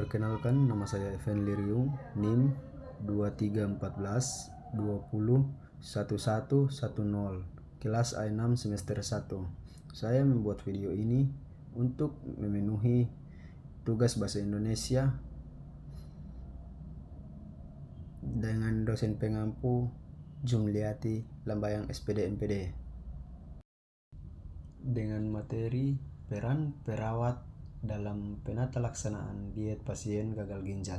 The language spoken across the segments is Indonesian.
Perkenalkan, nama saya Evan Lirium, NIM 2314 20 1110, kelas A6 semester 1. Saya membuat video ini untuk memenuhi tugas bahasa Indonesia dengan dosen pengampu Jumliati Lambayang SPD MPD dengan materi peran perawat dalam penata laksanaan diet pasien gagal ginjal.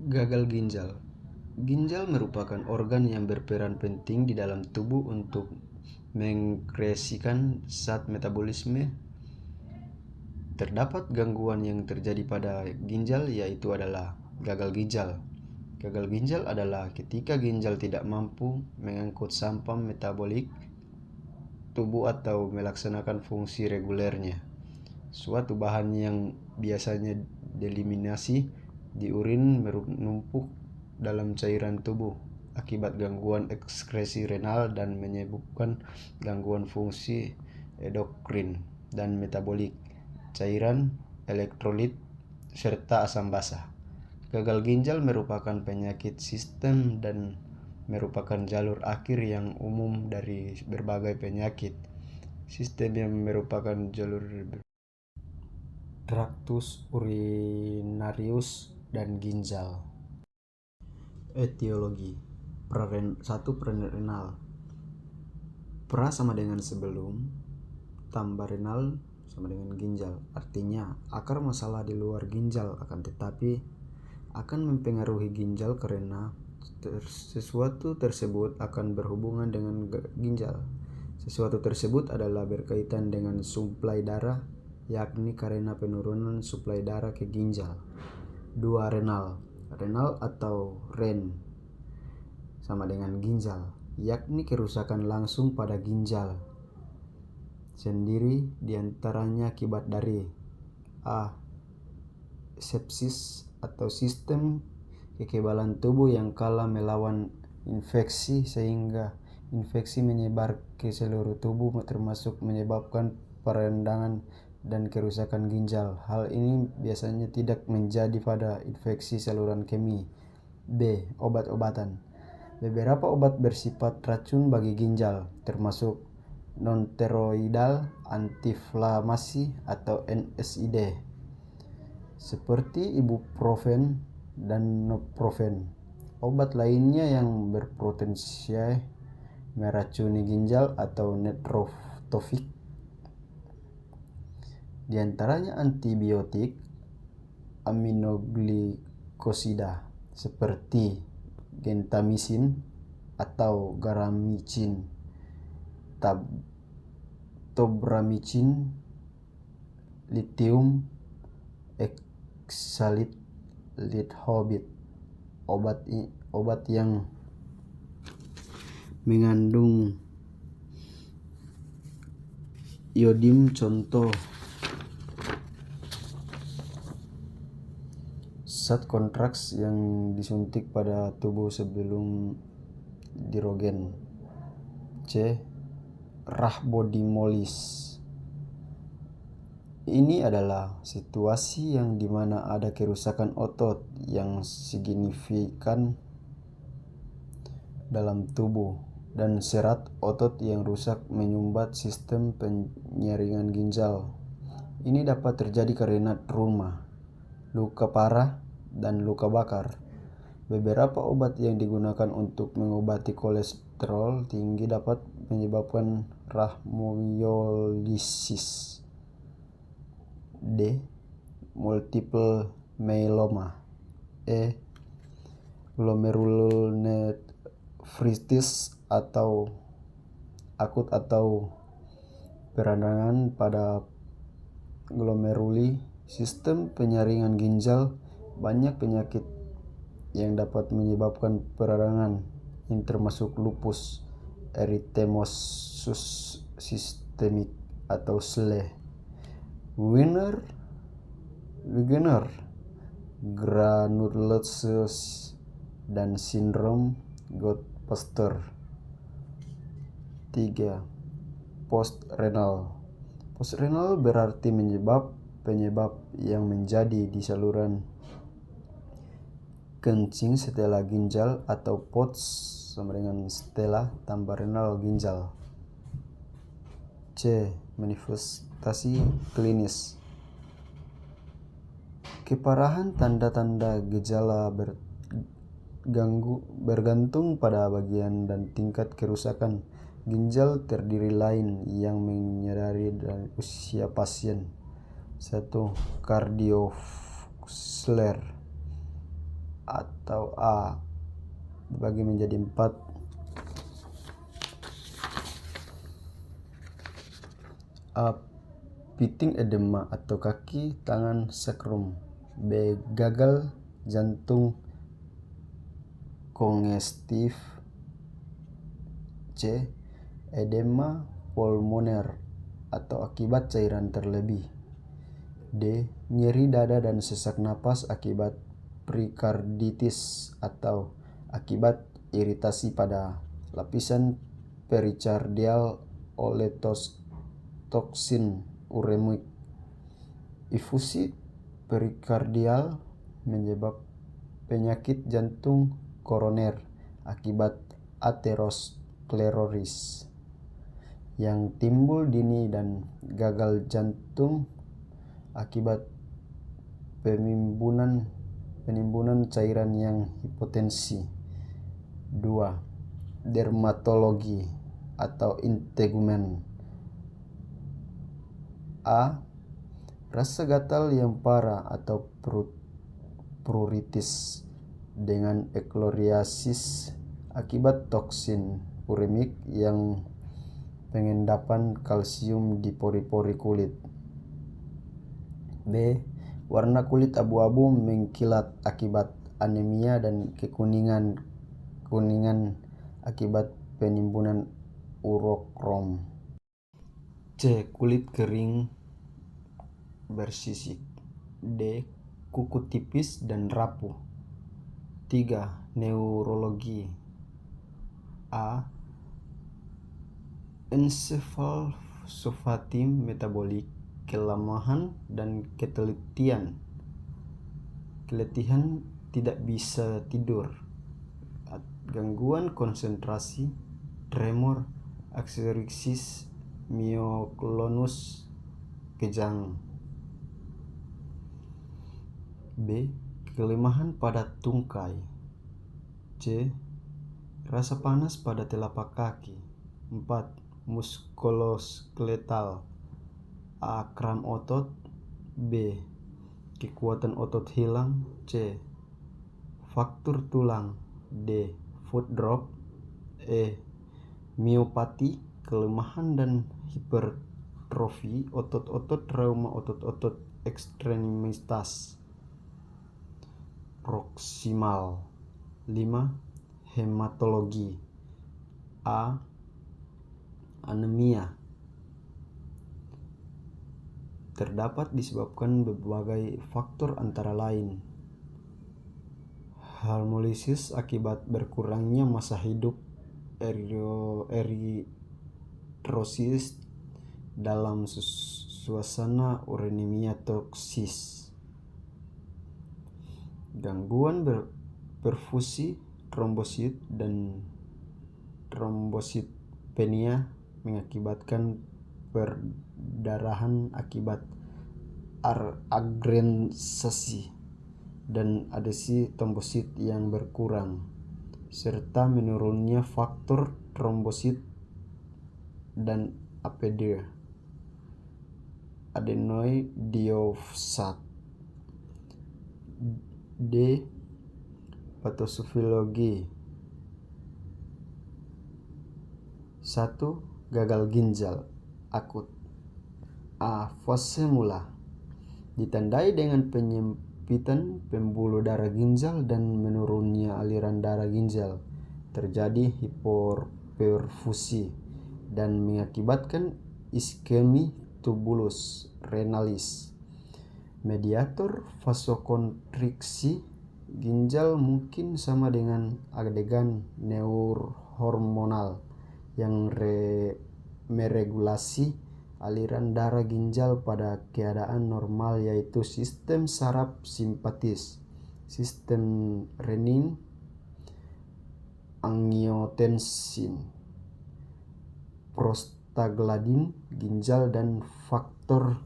Gagal ginjal. Ginjal merupakan organ yang berperan penting di dalam tubuh untuk mengekskresikan zat metabolisme. Terdapat gangguan yang terjadi pada ginjal, yaitu adalah gagal ginjal. Gagal ginjal adalah ketika ginjal tidak mampu mengangkut sampah metabolik tubuh atau melaksanakan fungsi regulernya. Suatu bahan yang biasanya dieliminasi di urin menumpuk dalam cairan tubuh akibat gangguan ekskresi renal dan menyebabkan gangguan fungsi endokrin dan metabolik, cairan, elektrolit, serta asam basa. Gagal ginjal merupakan penyakit sistem dan merupakan jalur akhir yang umum dari berbagai penyakit sistem yang merupakan jalur traktus urinarius dan ginjal. Etiologi. Peran renal. Pra sama dengan sebelum, tambah renal sama dengan ginjal. Artinya akar masalah di luar ginjal, akan tetapi akan mempengaruhi ginjal karena sesuatu tersebut akan berhubungan dengan ginjal. Sesuatu tersebut adalah berkaitan dengan suplai darah, yakni karena penurunan suplai darah ke ginjal. 2. Renal. Renal atau ren sama dengan ginjal, yakni kerusakan langsung pada ginjal sendiri, diantaranya akibat dari A. Sepsis atau sistem kekebalan tubuh yang kalah melawan infeksi sehingga infeksi menyebar ke seluruh tubuh, termasuk menyebabkan peradangan dan kerusakan ginjal. Hal ini biasanya tidak menjadi pada infeksi saluran kemih. B. Obat-obatan. Beberapa obat bersifat racun bagi ginjal, termasuk non-steroidal antiinflamasi atau NSAID, seperti ibuprofen dan naproxen. Obat lainnya yang berpotensi meracuni ginjal atau nephrotoxic, diantaranya antibiotik, aminoglikosida seperti gentamicin atau garamicin, tobramicin, lithium eksalit, lidhobit. Obat yang mengandung iodium, contoh zat kontraks yang disuntik pada tubuh sebelum dirogen. C. Rhabdomyolis. Ini adalah situasi yang dimana ada kerusakan otot yang signifikan dalam tubuh dan serat otot yang rusak menyumbat sistem penyaringan ginjal. Ini dapat terjadi karena trauma, luka parah, dan luka bakar. Beberapa obat yang digunakan untuk mengobati kolesterol tinggi dapat menyebabkan rhabdomyolysis. D. Multiple myeloma. E. Glomerulonefritis atau akut atau peradangan pada glomeruli sistem penyaringan ginjal. Banyak penyakit yang dapat menyebabkan peradangan ini termasuk lupus erythematosus sistemik atau SLE, Wegener granulosis, dan sindrom Gout-Pasteur. 3. Postrenal. Postrenal berarti menyebab penyebab yang menjadi di saluran kencing setelah ginjal atau POTS sama dengan setelah tambah renal ginjal. C. Manifestasi klinis. Keparahan tanda-tanda gejala bergantung pada bagian dan tingkat kerusakan ginjal terdiri lain yang menyadari dari usia pasien. 1. Kardiovaskuler atau A dibagi menjadi 4. A. Piting edema atau kaki tangan sakrum. B. Gagal jantung kongestif. C. Edema pulmoner atau akibat cairan terlebih. D. Nyeri dada dan sesak napas akibat perikarditis atau akibat iritasi pada lapisan perikardial oleh toksin ureumik. Infusi perikardial menyebab penyakit jantung koroner akibat aterosklerosis yang timbul dini dan gagal jantung akibat penimbunan cairan yang hipotensi. 2. Dermatologi atau integumen. A. Rasa gatal yang parah atau pruritus dengan ekloriasis akibat toksin ureumik yang pengendapan kalsium di pori-pori kulit. B. Warna kulit abu-abu mengkilat akibat anemia dan kekuningan akibat penimbunan urokrom. C. Kulit kering bersisik. D. Kuku tipis dan rapuh. 3. Neurologi. A. Encephalopathy metabolik, kelemahan dan keletihan tidak bisa tidur, gangguan konsentrasi, tremor, akseriksis, mioklonus, kejang. B. Kelemahan pada tungkai. C. Rasa panas pada telapak kaki. 4. Muskuloskeletal. A. Kram otot. B. Kekuatan otot hilang. C. Fraktur tulang. D. Foot drop. E. Miopati, kelemahan dan hipertrofi otot-otot, trauma otot-otot ekstremitas proksimal. 5. Hematologi. A. Anemia terdapat disebabkan berbagai faktor antara lain hemolisis akibat berkurangnya masa hidup eritrosit dalam suasana uremia toksis, gangguan perfusi trombosit dan trombositopenia mengakibatkan perdarahan akibat agregasi dan adesi trombosit yang berkurang, serta menurunnya faktor trombosit dan APD adenoid diphosphate. D. Patofisiologi. 1. Gagal ginjal akut. A. Fase mula ditandai dengan penyempitan pembuluh darah ginjal dan menurunnya aliran darah ginjal, terjadi hiperperfusi dan mengakibatkan iskemi tubulus renalis. Mediator vasokonstriksi ginjal mungkin sama dengan adegan neurohormonal yang meregulasi aliran darah ginjal pada keadaan normal, yaitu sistem saraf simpatis, sistem renin, angiotensin, prostaglandin ginjal, dan faktor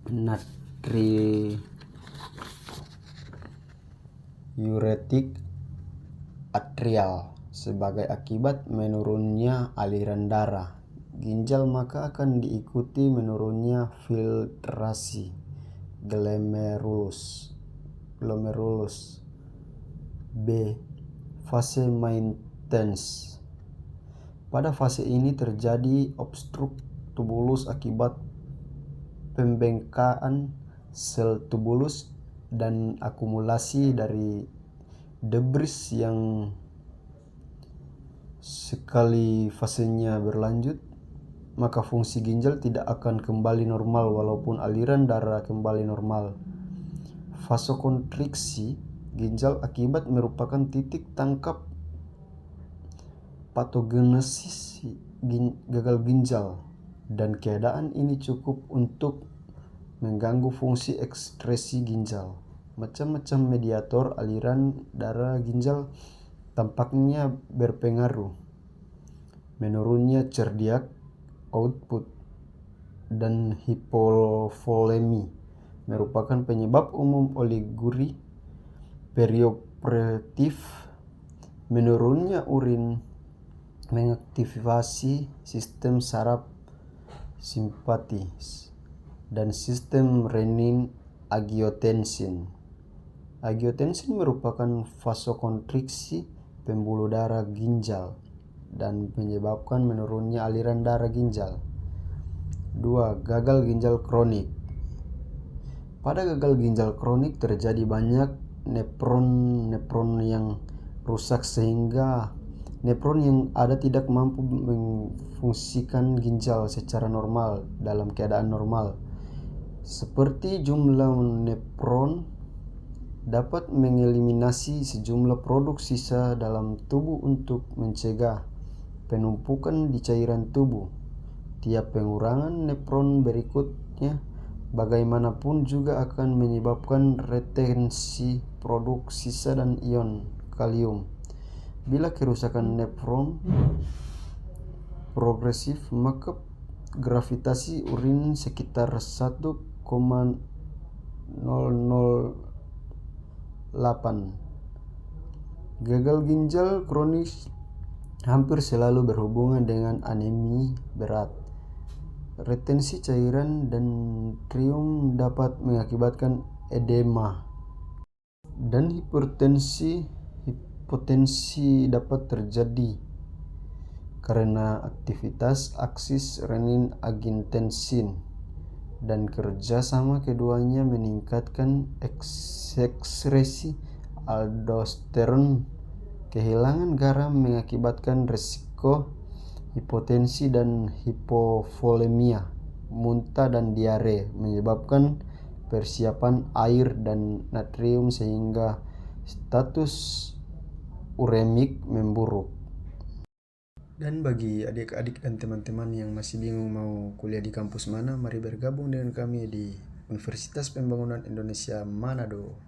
natriuretik atrial. Sebagai akibat menurunnya aliran darah ginjal, maka akan diikuti menurunnya filtrasi glomerulus. B. Fase maintenance. Pada fase ini terjadi obstruk tubulus akibat pembengkakan sel tubulus dan akumulasi dari debris yang sekali fasenya berlanjut, maka fungsi ginjal tidak akan kembali normal walaupun aliran darah kembali normal. Vasokonstriksi ginjal akibat merupakan titik tangkap patogenesis gagal ginjal, dan keadaan ini cukup untuk mengganggu fungsi ekskresi ginjal. Macam-macam mediator aliran darah ginjal tampaknya berpengaruh. Menurunnya cardiac output dan hipovolemi merupakan penyebab umum oliguria perioperatif. Menurunnya urin mengaktifasi sistem saraf simpatis dan sistem renin angiotensin. Angiotensin merupakan vasokonstriksi pembuluh darah ginjal dan menyebabkan menurunnya aliran darah ginjal. 2. Gagal ginjal kronik. Pada gagal ginjal kronik terjadi banyak nefron yang rusak sehingga nefron yang ada tidak mampu memfungsikan ginjal secara normal dalam keadaan normal. Seperti jumlah nefron dapat mengeliminasi sejumlah produk sisa dalam tubuh untuk mencegah penumpukan di cairan tubuh. Tiap pengurangan nefron berikutnya bagaimanapun juga akan menyebabkan retensi produk sisa dan ion kalium. Bila kerusakan nefron progresif, maka gravitasi urin sekitar 1,008. Gagal ginjal kronis hampir selalu berhubungan dengan anemia berat. Retensi cairan dan natrium dapat mengakibatkan edema, dan hipotensi dapat terjadi karena aktivitas aksis renin-angiotensin, dan kerjasama keduanya meningkatkan ekskresi aldosteron. Kehilangan garam mengakibatkan risiko hipotensi dan hipovolemia, muntah dan diare, menyebabkan persiapan air dan natrium sehingga status uremik memburuk. Dan bagi adik-adik dan teman-teman yang masih bingung mau kuliah di kampus mana, mari bergabung dengan kami di Universitas Pembangunan Indonesia Manado.